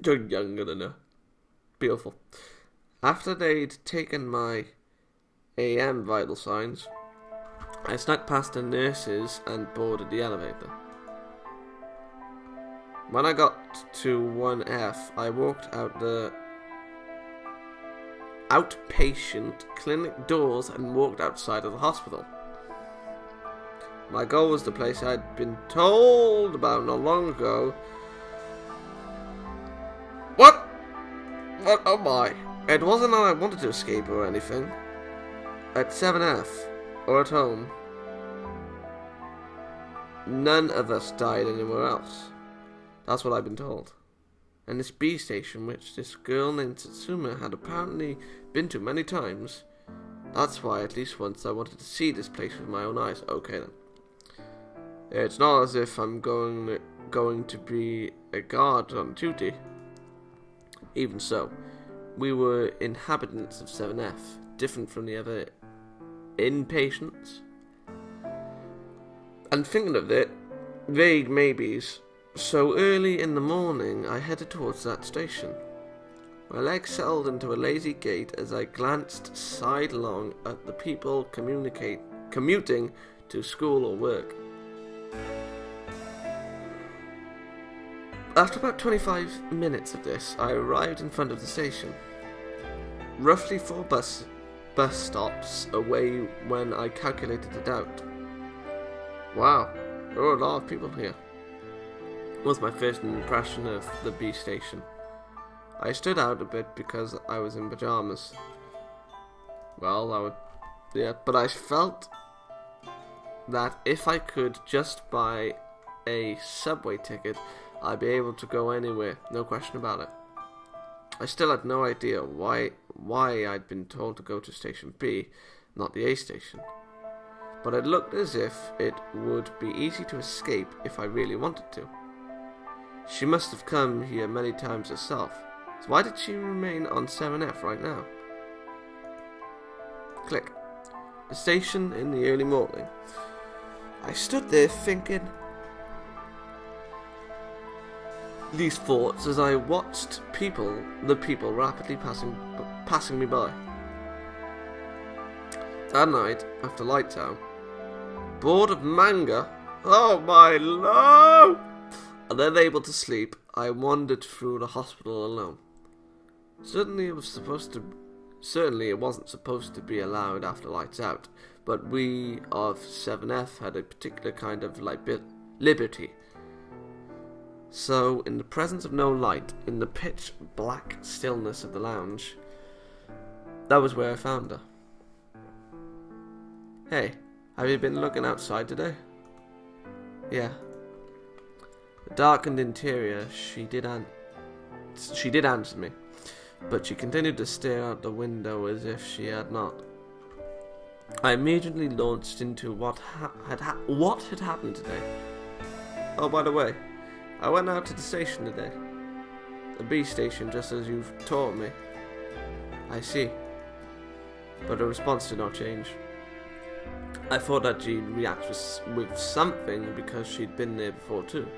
You're younger than her. Beautiful. After they'd taken my AM vital signs, I snuck past the nurses and boarded the elevator. When I got to 1F, I walked out the outpatient clinic doors and walked outside of the hospital. My goal was the place I'd been told about not long ago. What? What? Oh my. It wasn't that I wanted to escape or anything. At 7F, or at home, none of us died anywhere else. That's what I've been told. And this B station, which this girl named Satsuma had apparently been to many times, that's why at least once I wanted to see this place with my own eyes. Okay then. It's not as if I'm going to be a guard on duty. Even so, we were inhabitants of 7F, different from the other inpatients. And thinking of it, vague maybes, so early in the morning I headed towards that station. My legs settled into a lazy gait as I glanced sidelong at the people commuting to school or work. After about 25 minutes of this, I arrived in front of the station. Roughly 4 bus stops away when I calculated it out. Wow, there were a lot of people here. Was my first impression of the B station. I stood out a bit because I was in pajamas. Well, but I felt that if I could just buy a subway ticket, I'd be able to go anywhere, no question about it. I still had no idea why I'd been told to go to station B, not the A station. But it looked as if it would be easy to escape if I really wanted to. She must have come here many times herself, so why did she remain on 7F right now? Click. The station in the early morning. I stood there thinking these thoughts as I watched the people rapidly passing me by. That night, after lights out, bored of manga, oh my lord, and then able to sleep, I wandered through the hospital alone. Certainly it wasn't supposed to be allowed after lights out, but we of 7F had a particular kind of liberty. So, in the presence of no light, in the pitch black stillness of the lounge, that was where I found her. Hey, have you been looking outside today? Yeah. The darkened interior, she did answer me, but she continued to stare out the window as if she had not. I immediately launched into what had happened today. Oh, by the way, I went out to the station today. The B station, just as you've taught me. I see. But her response did not change. I thought that she'd react with something because she'd been there before too.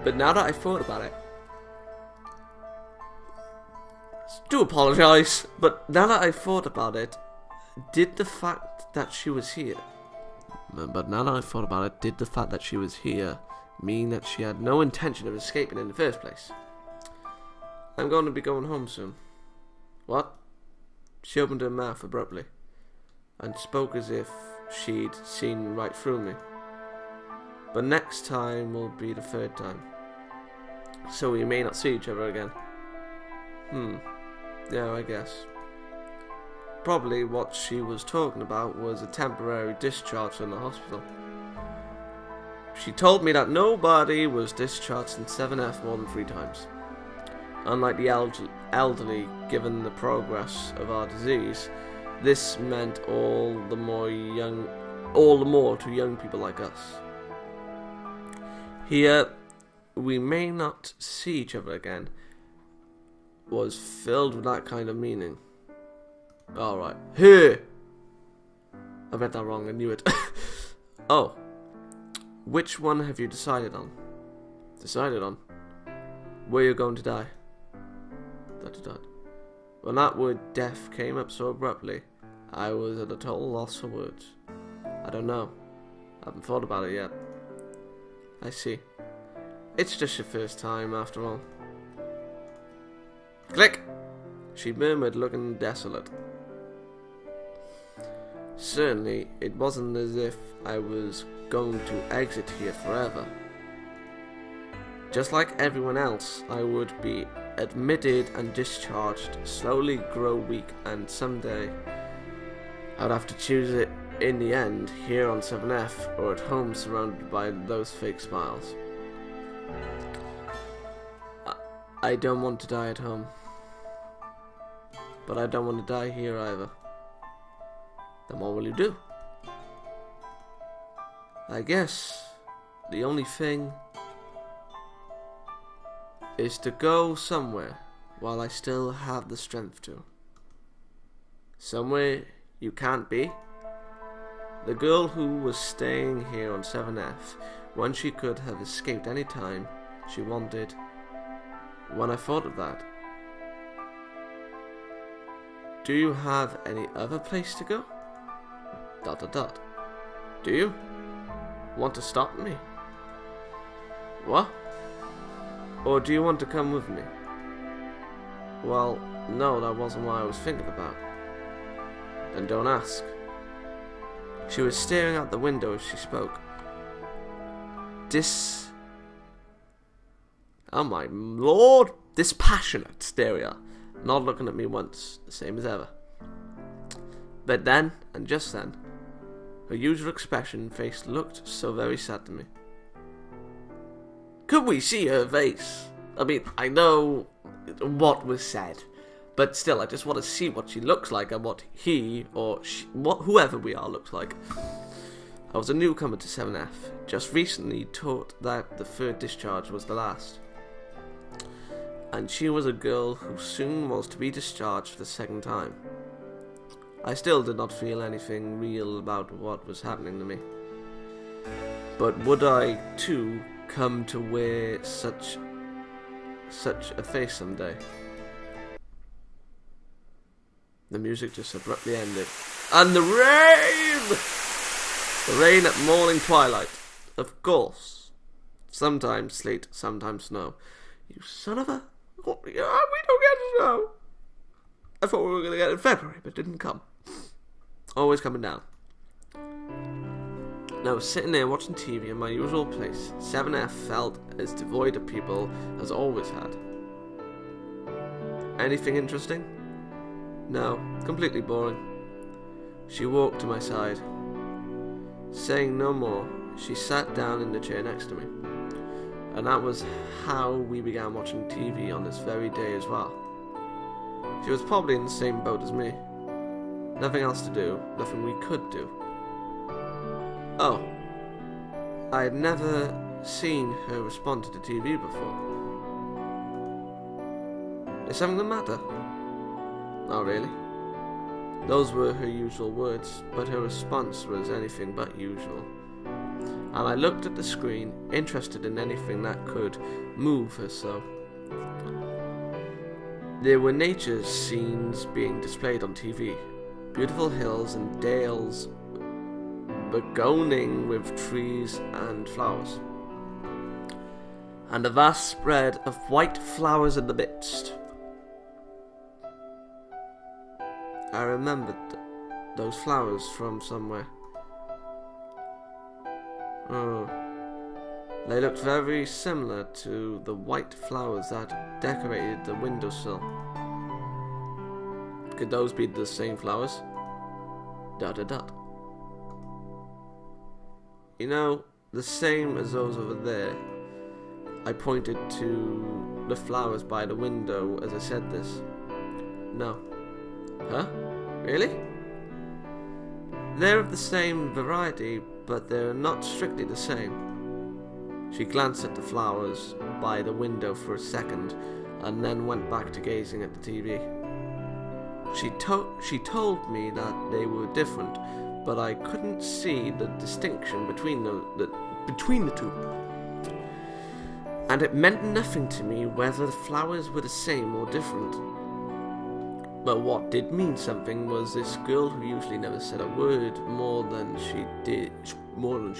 But now that I thought about it, do apologise, but now that I thought about it, did the fact that she was here mean that she had no intention of escaping in the first place? I'm going to be going home soon. What? She opened her mouth abruptly and spoke as if she'd seen right through me. But next time will be the third time, so we may not see each other again. Yeah, I guess. Probably what she was talking about was a temporary discharge from the hospital. She told me that nobody was discharged in 7F more than 3 times. Unlike the elderly, given the progress of our disease, this meant all the more to young people like us. Here, we may not see each other again, was filled with that kind of meaning. Alright. Here! I read that wrong, I knew it. Oh. Which one have you decided on? Decided on? Where you going to die? ... When that word death came up so abruptly, I was at a total loss for words. I don't know. I haven't thought about it yet. I see. It's just your first time, after all. Click! She murmured, looking desolate. Certainly, it wasn't as if I was going to exit here forever. Just like everyone else, I would be admitted and discharged, slowly grow weak, and someday I'd have to choose it in the end, here on 7F, or at home surrounded by those fake smiles. I don't want to die at home. But I don't want to die here either. Then what will you do? I guess the only thing is to go somewhere while I still have the strength to. Somewhere you can't be. The girl who was staying here on 7F, when she could have escaped any time she wanted. When I thought of that, do you have any other place to go? ... Do you want to stop me? What? Or do you want to come with me? Well, no, that wasn't what I was thinking about. Then don't ask. She was staring out the window as she spoke. Oh my lord! Dispassionate stereo, not looking at me once, the same as ever. But then, and just then, her usual expression face looked so very sad to me. Could we see her face? I mean, I know what was said, but still, I just want to see what she looks like and what he or she, whoever we are looks like. I was a newcomer to 7F, just recently taught that the third discharge was the last. And she was a girl who soon was to be discharged for the second time. I still did not feel anything real about what was happening to me. But would I, too, come to wear such a face someday? The music just abruptly ended. And the rain! The rain at morning twilight. Of course. Sometimes sleet, sometimes snow. You son of a... Oh, we don't get snow. I thought we were going to get it in February, but it didn't come. Always coming down. Now, sitting there watching TV in my usual place, 7F felt as devoid of people as always had. Anything interesting? No, completely boring. She walked to my side. Saying no more, she sat down in the chair next to me. And that was how we began watching TV on this very day as well. She was probably in the same boat as me. Nothing else to do, nothing we could do. Oh, I had never seen her respond to the TV before. Is something the matter? Not really. Those were her usual words, but her response was anything but usual. And I looked at the screen, interested in anything that could move her so. There were nature scenes being displayed on TV. Beautiful hills and dales begoning with trees and flowers. And a vast spread of white flowers in the midst. I remembered those flowers from somewhere. Oh, they looked very similar to the white flowers that decorated the windowsill. Could those be the same flowers? ... You know, the same as those over there. I pointed to the flowers by the window as I said this. No. Huh? Really? They're of the same variety, but they're not strictly the same. She glanced at the flowers by the window for a second, and then went back to gazing at the TV. She told me that they were different, but I couldn't see the distinction between the two. and it meant nothing to me whether the flowers were the same or different. But what did mean something was this girl who usually never said a word more than she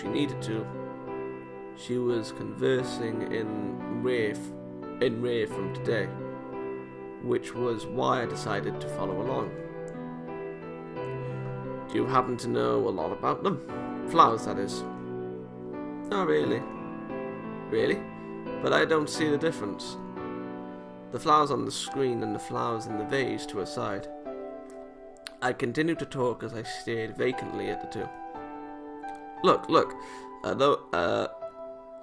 needed to. She was conversing in rare from today, which was why I decided to follow along. Do you happen to know a lot about them? Flowers, that is. Not really. Really? But I don't see the difference. The flowers on the screen and the flowers in the vase to her side. I continued to talk as I stared vacantly at the two. Look.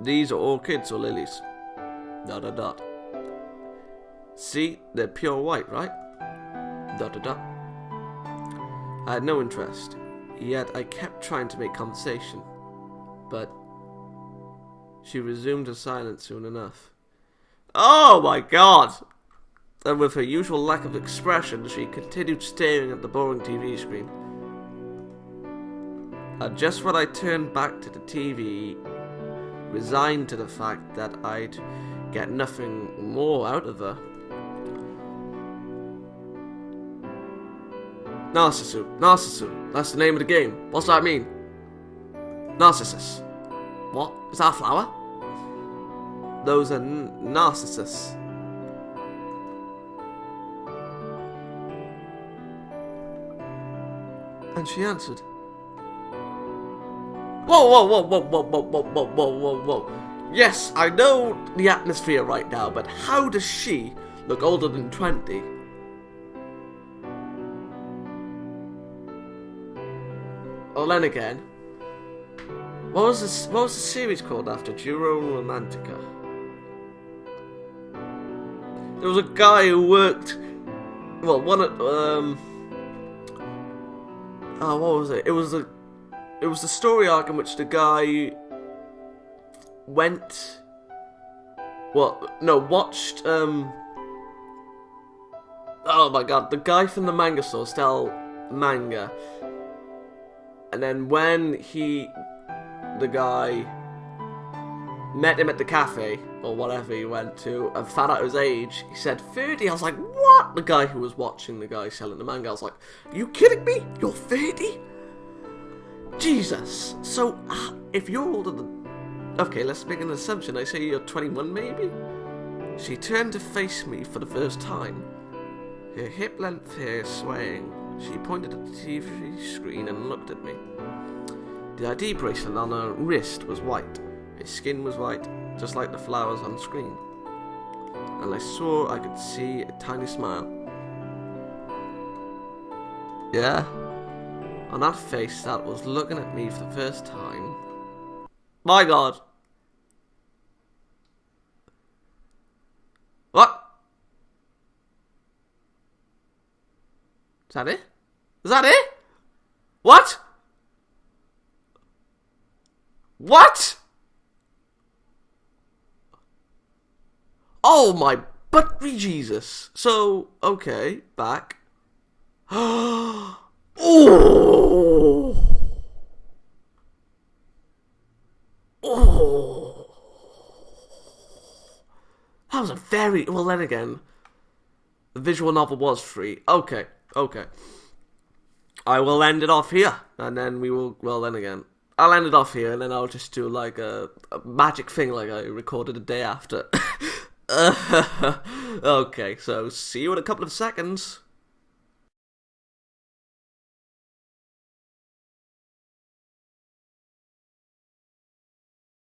These are orchids or lilies. ... See, they're pure white, right? ... I had no interest, yet I kept trying to make conversation. But she resumed her silence soon enough. Oh my god! And with her usual lack of expression, she continued staring at the boring TV screen. Just when I turned back to the TV, resigned to the fact that I'd get nothing more out of her. Narcissu, that's the name of the game. What's that mean? Narcissus. What? Is that a flower? Those are narcissus. And she answered. Whoa. Yes, I know the atmosphere right now, but how does she look older than 20? Well, then again, what was the series called after Juro Romantica? There was a guy who worked. Well, what was it? It was the story arc in which the guy watched. Oh my god, the guy from the manga store style manga. And then when the guy met him at the cafe, or whatever he went to, and found out his age, he said 30. I was like, what? The guy who was watching the guy selling the manga, I was like, are you kidding me? You're 30? Jesus. So, if you're older than... Okay, let's make an assumption. I say you're 21, maybe? She turned to face me for the first time. Her hip-length hair swaying. She pointed at the TV screen and looked at me. The ID bracelet on her wrist was white. Her skin was white, just like the flowers on the screen. And I swore I could see a tiny smile. Yeah? On that face that was looking at me for the first time. My god! What? Is that it? Is that it? What? What? Oh my buttery Jesus. So, okay, back. Oh. Oh. That was a very... Well, then again, the visual novel was free. Okay. I will end it off here, and then we will... Well, then again, I'll end it off here, and then I'll just do like a magic thing like I recorded a day after. Okay, so see you in a couple of seconds.